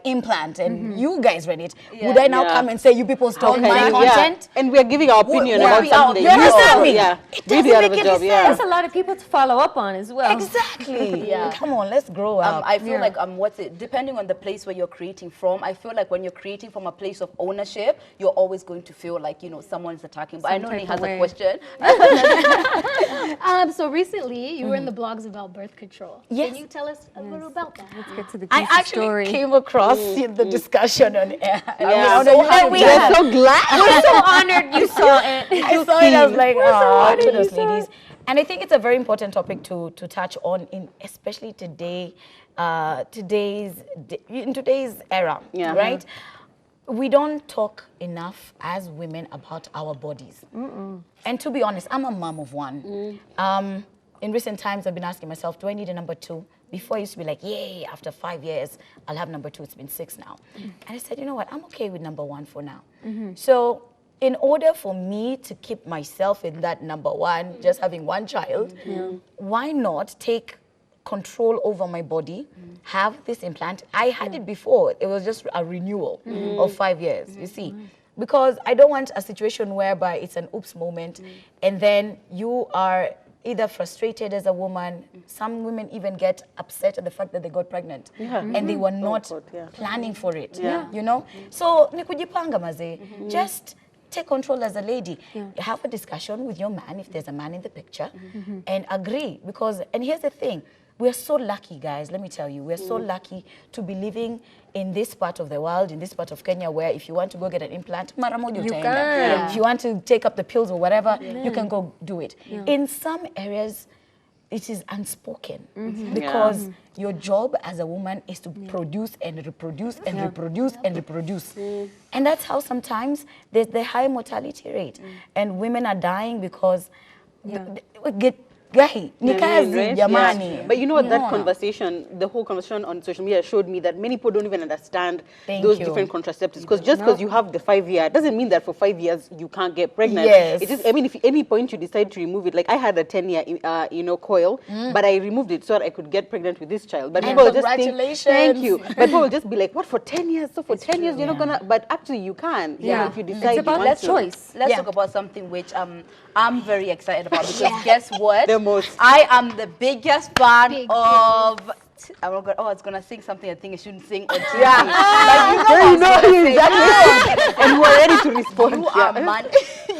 implant and you guys read it, would I now come and say you people stole my content? And we are giving our opinion about something. You understand me? It doesn't make any sense. There's a lot of people to follow up on as well. Exactly. Come on, let's grow up. I feel like depending on the place where you're creating from, I feel like when you're creating from a place of ownership, you're always going to feel like, you know, someone's attacking. But I know he has a question. So recently, you were in the blogs about birth control. Yes. Can you tell us a little about that? Let's get to the I juicy actually story. came across the discussion on air. Yeah. We're so glad. We're so honored you saw it. I saw it. I was like, oh, to those ladies. And I think it's a very important topic to touch on, in especially today, in today's era, right? We don't talk enough as women about our bodies. And to be honest, I'm a mom of one. In recent times, I've been asking myself, do I need a number 2? Before I used to be like, yay, after 5 years, I'll have number 2. It's been 6 now. And I said, you know what, I'm okay with number 1 for now. So in order for me to keep myself in that number 1, just having 1 child, why not take control over my body, have this implant? I had it before. It was just a renewal of 5 years, you see. Because I don't want a situation whereby it's an oops moment and then you are either frustrated as a woman. Some women even get upset at the fact that they got pregnant and they were not planning for it, you know? So, ni kujipanga maze, just take control as a lady. Have a discussion with your man, if there's a man in the picture, and agree. Because, and here's the thing, we're so lucky, guys, let me tell you, we're so lucky to be living in this part of the world, in this part of Kenya, where if you want to go get an implant, mara moja utaenda. can. If you want to take up the pills or whatever, you can go do it. In some areas, it is unspoken because your job as a woman is to produce and reproduce and reproduce and reproduce. And that's how sometimes there's the high mortality rate. And women are dying because Gahi, ni kazi, jamani. But you know what, that conversation, the whole conversation on social media showed me that many people don't even understand those different contraceptives. Because just because you have the 5-year, doesn't mean that for 5 years you can't get pregnant. Yes. It is, I mean, if at any point you decide to remove it, like I had a 10-year, you know, coil, but I removed it so that I could get pregnant with this child. But people just think, thank you. But people will just be like, what, for 10 years? So for 10 years you're not gonna, but actually you can. You know, if you decide it's about you want to. Let's talk about something which I'm very excited about, because guess what? Most. I am the biggest fan of. I'm not gonna, I was gonna sing something I think I shouldn't sing. Or but you know exactly. And we're ready to respond.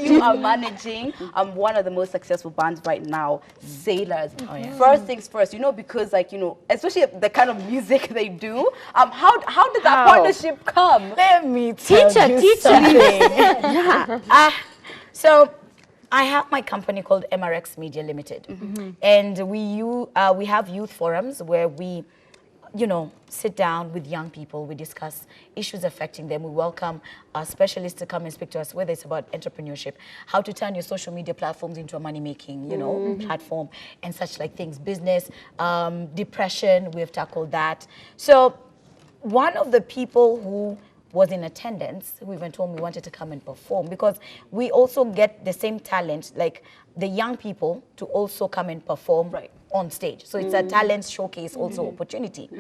You are managing one of the most successful bands right now, Sailors. First things first, you know, because like, you know, especially the kind of music they do, how did that partnership come? Let me tell you something. So I have my company called MRX Media Limited, and we have youth forums where we, you know, sit down with young people, we discuss issues affecting them, we welcome specialists to come and speak to us, whether it's about entrepreneurship, how to turn your social media platforms into a money-making, you know, platform, and such like things, business, depression, we've tackled that. So one of the people who was in attendance, who even told me wanted to come and perform, because we also get the same talent, like the young people, to also come and perform on stage. So it's a talent showcase also opportunity.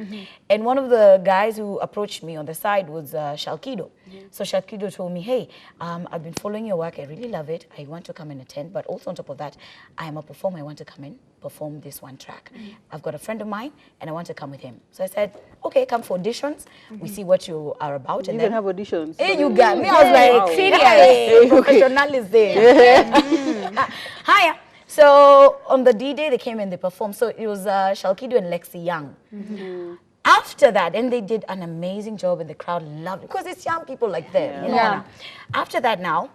And one of the guys who approached me on the side was Shalkido. So Shalkido told me, hey, I've been following your work, I really love it, I want to come and attend, but also on top of that, I am a performer, I want to come and perform this one track. I've got a friend of mine and I want to come with him. So I said, okay, come for auditions, we see what you are about. You and even then have auditions. Hey, you got me. I was like, serious. Hey, professionalism there. Hiya. So on the D-Day, they came and they performed. So it was Shalkido and Lexi Young. After that, and they did an amazing job, and the crowd loved it because it's young people like them. You know? Yeah. After that, now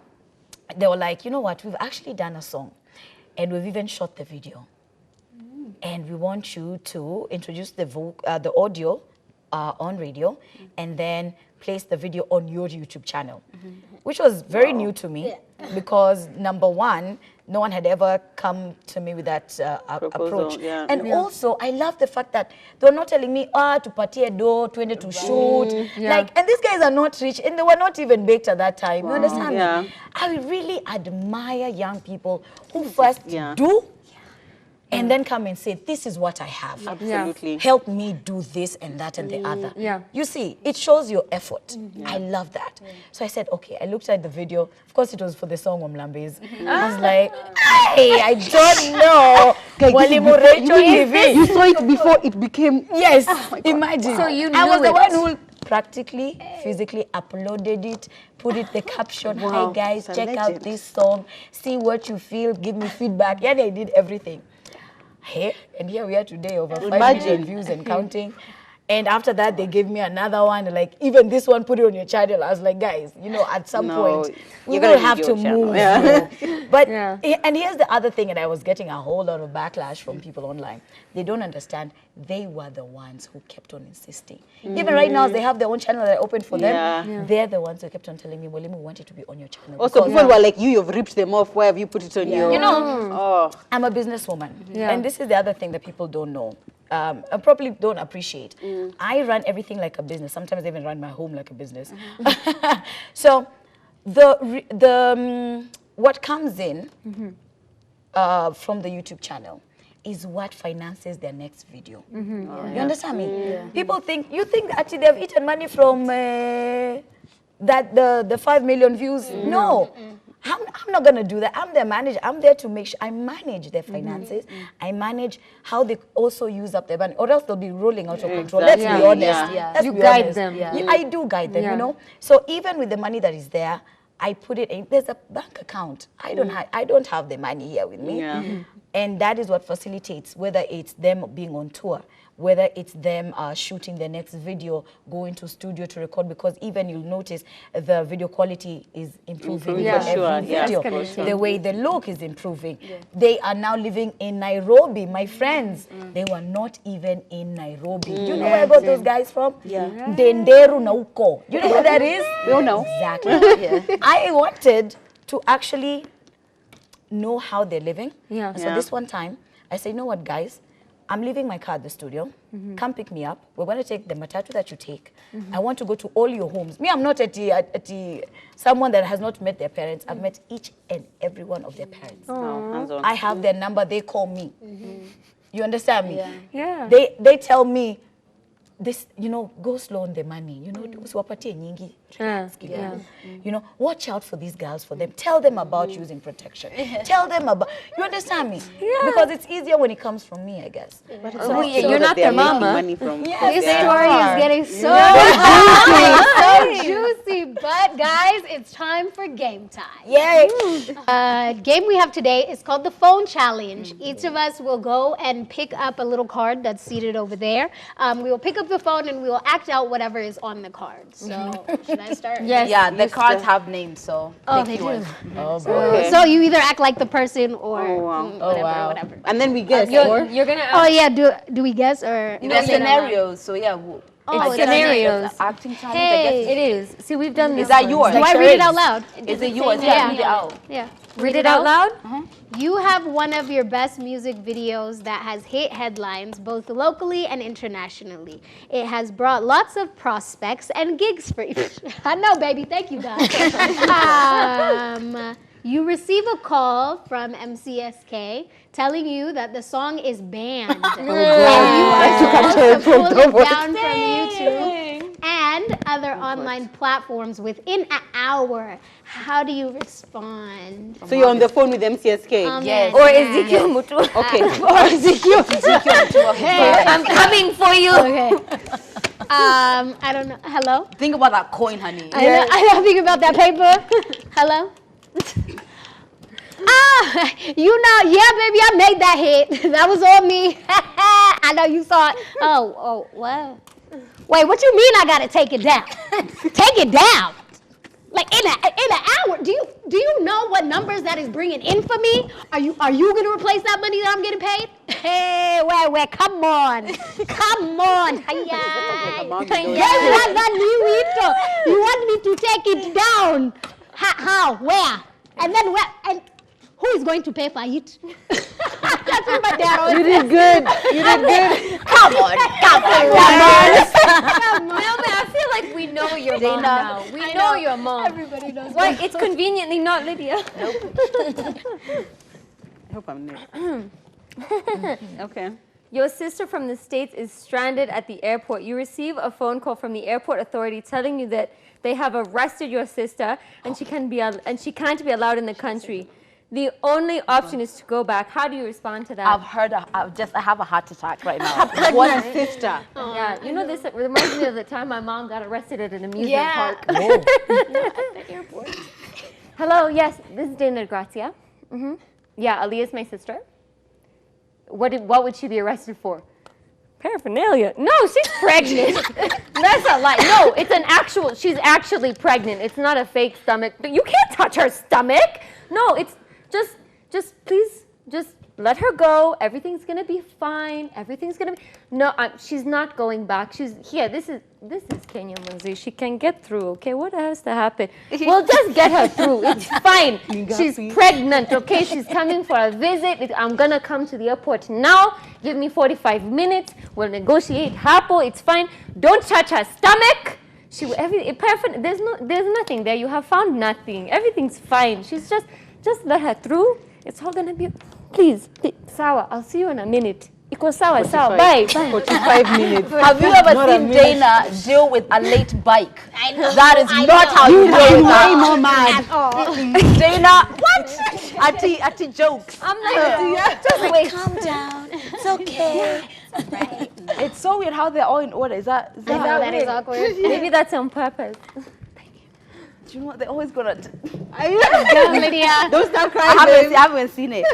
they were like, you know what? We've actually done a song, and we've even shot the video, and we want you to introduce the audio on radio, and then place the video on your YouTube channel, which was very new to me because number one, no one had ever come to me with that approach. Yeah. And also, I love the fact that they were not telling me, tupatie do, 20 to shoot. Like, and these guys are not rich, and they were not even baked at that time. You understand me? I really admire young people who first do, and then come and say, this is what I have. Absolutely. Help me do this and that and the other. You see, it shows your effort. I love that. So I said, okay, I looked at the video. Of course, it was for the song Omlambes. I was like, hey, I don't know. Mwalimu Rachel TV. You saw it before it became... Yes, imagine. So you knew I was the it. one who practically, physically uploaded it, put it the caption, hi guys, check out this song, see what you feel, give me feedback. Yeah, I did everything. Hey, and here we are today, over 5 million views and counting. And after that, they gave me another one, like, even this one, put it on your channel. I was like, guys, you know, at some point, we will have to move. But, and here's the other thing, and I was getting a whole lot of backlash from people online. They don't understand. They were the ones who kept on insisting. Even right now, they have their own channel that I opened for them. They're the ones who kept on telling me, Mwalimu, we want it to be on your channel. Also, people were like, you've ripped them off. Why have you put it on your... You know, I'm a businesswoman. And this is the other thing that people don't know. I probably don't appreciate. I run everything like a business. Sometimes I even run my home like a business. So what comes in from the YouTube channel is what finances their next video. You understand me? People think, you think actually they've eaten money from the 5 million views? No. I'm not going to do that. I'm their manager. I'm there to make sure I manage their finances. I manage how they also use up their money, or else they'll be rolling out of control. Let's be honest. Let's You be guide honest. them. I do guide them, you know. So even with the money that is there, I put it in. There's a bank account. I don't have the money here with me. And that is what facilitates, whether it's them being on tour, whether it's them shooting the next video, going to studio to record, because even you'll notice the video quality is improving for every video. The way they look is improving. They are now living in Nairobi, my friends. They were not even in Nairobi. Do you know where I got those guys from? Denderu Nauko. You know what that is? We all know. Exactly. I wanted to actually know how they're living. So this one time, I said, you know what, guys? I'm leaving my car at the studio. Come pick me up. We're going to take the matatu that you take. I want to go to all your homes. Me, I'm not someone that has not met their parents. I've met each and every one of their parents. I have their number. They call me. You understand me? They tell me, this, you know, go slow on the money. You know, usiwapatie nyingi. You know, watch out for these girls, for them. Tell them about using protection. Tell them about, you understand me? Because it's easier when it comes from me, I guess. So you're not their mama. This story is getting so juicy. But guys, it's time for game time. Yay! Game we have today is called the phone challenge. Each of us will go and pick up a little card that's seated over there. We will pick up the phone and we will act out whatever is on the card. So should I start? Yes. Yeah, the cards have names, so They do. Oh, boy. So you either act like the person or whatever. And then we guess. You're gonna. Oh yeah, do we guess or? the scenarios. So yeah, It's scenarios. acting challenge. Hey. It is. See, we've done this. Is that yours? Do I read it out loud? Is it yours? Yeah. Read it out. Yeah. Read it out loud. You have one of your best music videos that has hit headlines both locally and internationally. It has brought lots of prospects and gigs for you. I know, baby. Thank you, guys. You receive a call from MCSK telling you that the song is banned. You are supposed to pull it down from YouTube and other online platforms within an hour. How do you respond? So you're on the phone with MCSK? Yes. Or Ezekiel Mutu. Okay. Or Ezekiel. I'm coming for you. Okay. I don't know. Hello? Think about that coin, honey. I don't think about that paper. Hello? You know, yeah, baby, I made that hit. That was on me. I know you saw it. Oh, what? Wait, what you mean I gotta take it down? Take it down. Like in an hour. Do you know what numbers that is bringing in for me? Are you gonna replace that money that I'm getting paid? Hey, wait, come on. Come on. You want me to take it down? How? Where? And then where? And who is going to pay for it? That's what my dad always You did good. You did good. Come on. Naomi, I feel like we know your mom now. We know your mom. Everybody knows. Why? It's conveniently not Lydia. I hope I'm next. Okay. Your sister from the States is stranded at the airport. You receive a phone call from the airport authority telling you that they have arrested your sister and she can't be allowed in the country. The only option is to go back. How do you respond to that? I've heard. I have a heart attack right now. One sister. Yeah, you know, this reminds me of the time my mom got arrested at an amusement park. Whoa. At the airport. Hello, yes, this is Dana Grazia. Yeah, Aaliyah's my sister. What would she be arrested for? Paraphernalia. No, she's pregnant. That's a lie. No, it's an actual, she's actually pregnant. It's not a fake stomach. But you can't touch her stomach. No, it's just please, just let her go. Everything's gonna be fine. Everything's gonna be, no, she's not going back. She's here. This is Kenya Moses. She can get through, okay? What has to happen? We'll just get her through. It's fine. She's pregnant, okay? She's coming for a visit. I'm gonna come to the airport now. Give me 45 minutes. We'll negotiate. Hapo, it's fine. Don't touch her stomach. There's nothing there. You have found nothing. Everything's fine. She's just let her through. It's all gonna be, please, sawa. I'll see you in a minute. Iko sawa, sawa. Bye. 45 minutes. Have you ever seen Dana deal with a late bike? I know. That is not how you deal with Way that. more mad. Dana, what? Ati jokes. I'm like, just wait. Calm down. It's okay. Right. It's so weird how they're all in order. Is that I know that is awkward. Maybe that's on purpose. Do you know what? They're always gonna. Lydia. Don't start crying. babe. I haven't seen it.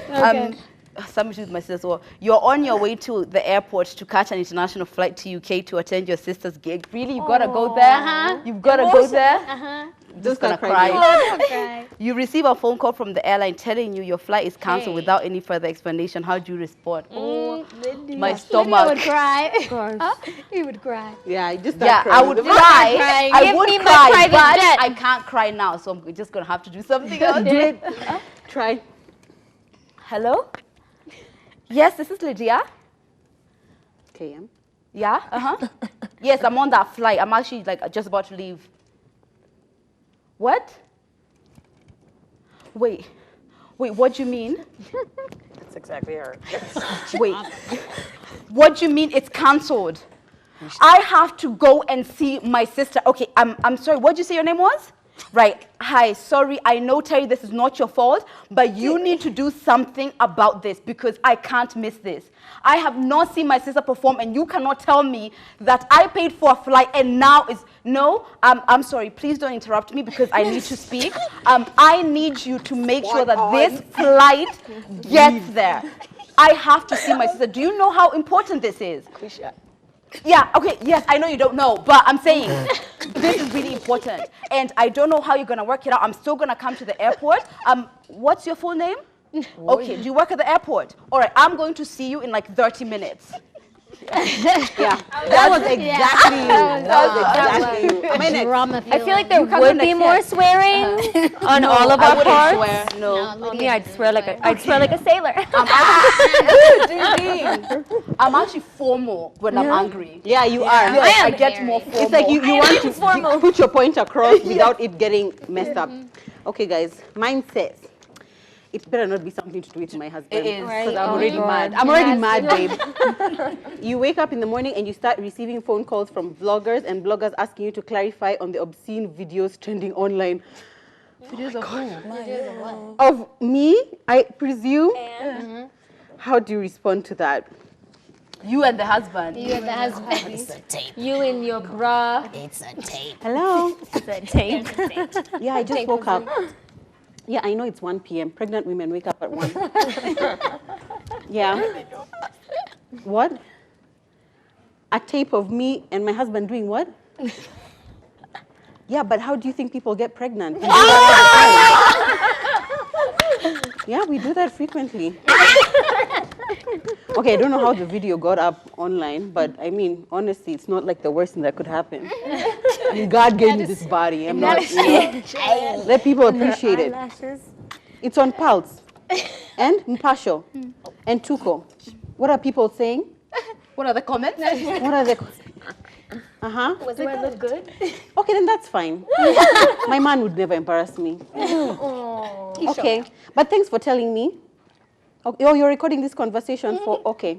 Some issues with my sister. Well, you're on your way to the airport to catch an international flight to UK to attend your sister's gig. Really, you've got to go there. You've got to go there. Just gonna cry. Don't cry. You receive a phone call from the airline telling you your flight is cancelled without any further explanation. How do you respond? Oh, my Lydia stomach. would cry. Of course. He would cry. Yeah, just Yeah, start I crying. would cry. crying. I Give would me my cry, private but jet. I can't cry now, so I'm just gonna have to do something else. Do it. Try. Hello? Yes, this is Lydia. KM. Yeah? Yes, I'm on that flight. I'm actually just about to leave. What? Wait, what do you mean? That's exactly her. Wait, what do you mean it's cancelled? I have to go and see my sister. Okay, I'm sorry, what did you say your name was? Right, hi, sorry, I know, Terry, this is not your fault, but you need to do something about this because I can't miss this. I have not seen my sister perform and you cannot tell me that I paid for a flight and now is, no, I'm sorry, please don't interrupt me because I need to speak. I need you to make sure that this flight gets there. I have to see my sister. Do you know how important this is? Yeah, okay, yes, I know you don't know, but I'm saying this is really important. And I don't know how you're going to work it out. I'm still going to come to the airport. What's your full name? Okay, do you work at the airport? All right, I'm going to see you in 30 minutes. Yeah, that was exactly you. That was exactly you. I mean, Drama I feel like there come would the be next more swearing on all of I our wouldn't parts. swear. No. No, Me, I'd swear like a sailor. I'm actually formal when I'm angry. yeah, you are. Yes, I get more formal. It's like you want to put your point across without it getting messed up. Okay, guys, mine says, it better not be something to do with my husband. It is. Because I'm Oh, already God. mad. I'm already mad, babe. You wake up in the morning and you start receiving phone calls from vloggers and bloggers asking you to clarify on the obscene videos trending online. Videos of who? Of me, I presume. How do you respond to that? You and the husband. You and the husband. It's a tape. You in your bra. It's a tape. Hello? It's a tape. Yeah, I just woke up. Yeah, I know it's 1 p.m. Pregnant women wake up at 1. Yeah. What? a tape of me and my husband doing what? Yeah, but how do you think people get pregnant? We do that all the time. Yeah, we do that frequently. Okay, I don't know how the video got up online, but I mean, honestly, it's not like the worst thing that could happen. I mean, God gave me this body. I'm not, let people appreciate it. It's on Pulse and Mpasho and Tuko. What are people saying? What are the comments? What are they? Uh-huh. Do I look good? Okay, then that's fine. My man would never embarrass me. Okay, but thanks for telling me. Oh, you're recording this conversation for, okay.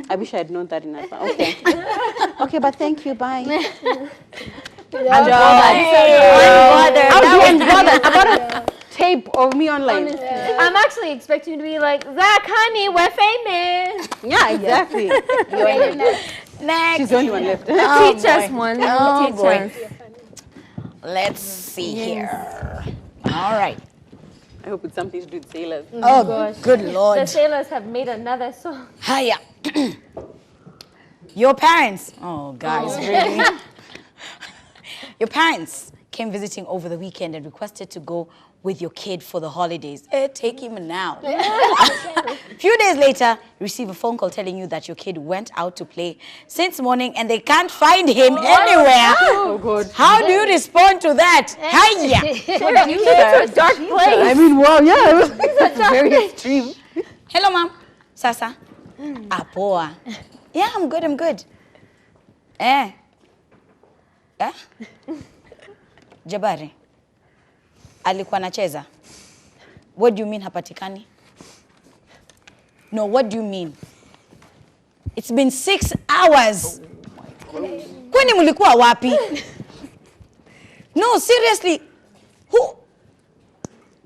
I wish I had known that in advance. Okay. Okay, but thank you, bye. I'm bothered about a tape of me online. I'm actually expecting you to be like, Zach, honey, we're famous. Yeah, exactly. Next. She's the only one left. Teach us one. Oh, Teach boy. us. Let's see here. All right. I hope it's something to do with sailors. Oh, gosh. good Lord. The sailors have made another song. Hiya. Your parents. Oh, guys, really? Your parents came visiting over the weekend and requested to go with your kid for the holidays. Take him now. A few days later, you receive a phone call telling you that your kid went out to play since morning and they can't find him anywhere. Oh, God. How do you respond to that? Hiya. It's a dark place. I mean, wow, yeah. It's very extreme. Hello, Mom. Sasa. Poa. Yeah, I'm good. Jabari. Alikuwa anacheza. What do you mean hapatikani? No, what do you mean? It's been 6 hours. Kwani mulikuwa wapi? No, seriously. Who?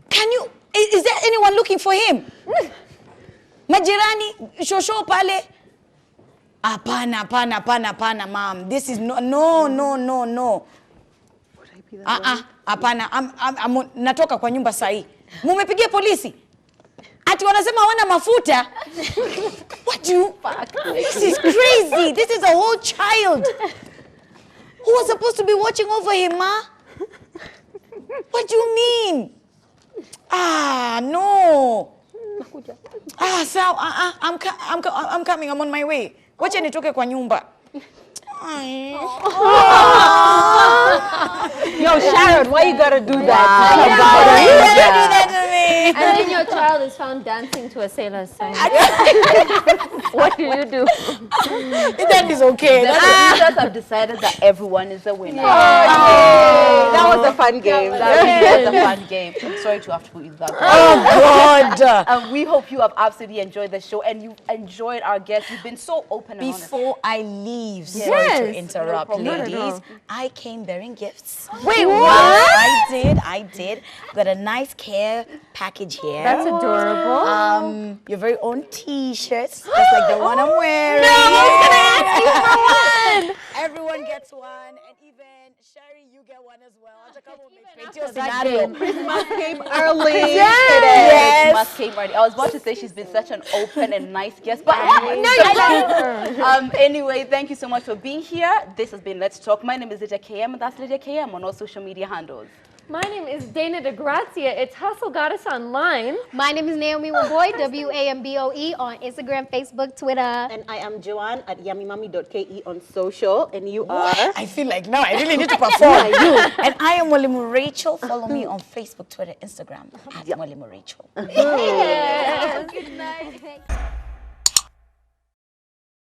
Can you? Is there anyone looking for him? Majirani, shosho pale. Apana, Mom. This is no. Hapana, natoka kwa nyumba sahi. Mumepigia polisi? Ati wanasema hawana mafuta? What do you? This is crazy. This is a whole child. Who was supposed to be watching over him, Ma? What do you mean? No. So I'm coming. I'm on my way. Wacha nitoke kwa nyumba. Yo, Sharon, why you gotta do that? To me. And then your child is found dancing to a sailor's song. What do you do? That is okay. The producers have decided that everyone is a winner. That was a fun game. That was a fun game. I'm sorry to have to put you that. Oh, God. We hope you have absolutely enjoyed the show and you enjoyed our guests. You've been so open and honest. Before I leave, sorry to interrupt, ladies. I came bearing gifts. Wait, what? I did. Got a nice care package here. That's adorable. Your very own T-shirts, just like the one I'm wearing. No, I was gonna ask you for one. Everyone gets one, and even Sherry, you get one as well. Christmas came early. Yes. Christmas came early. I was about to say she's been such an open and nice guest, but anyway, thank you so much for being here. This has been Let's Talk. My name is Lydia KM, and that's Lydia KM on all social media handles. My name is Dana DeGrazia. It's Hustle Goddess Online. My name is Naomi Wamboy, WAMBOE on Instagram, Facebook, Twitter. And I am Joanne at yummymummy.ke on social. And you are? I feel like now I really need to perform. And I am Mwalimu Rachel. Follow me on Facebook, Twitter, Instagram at Mwalimu Rachel. Good night.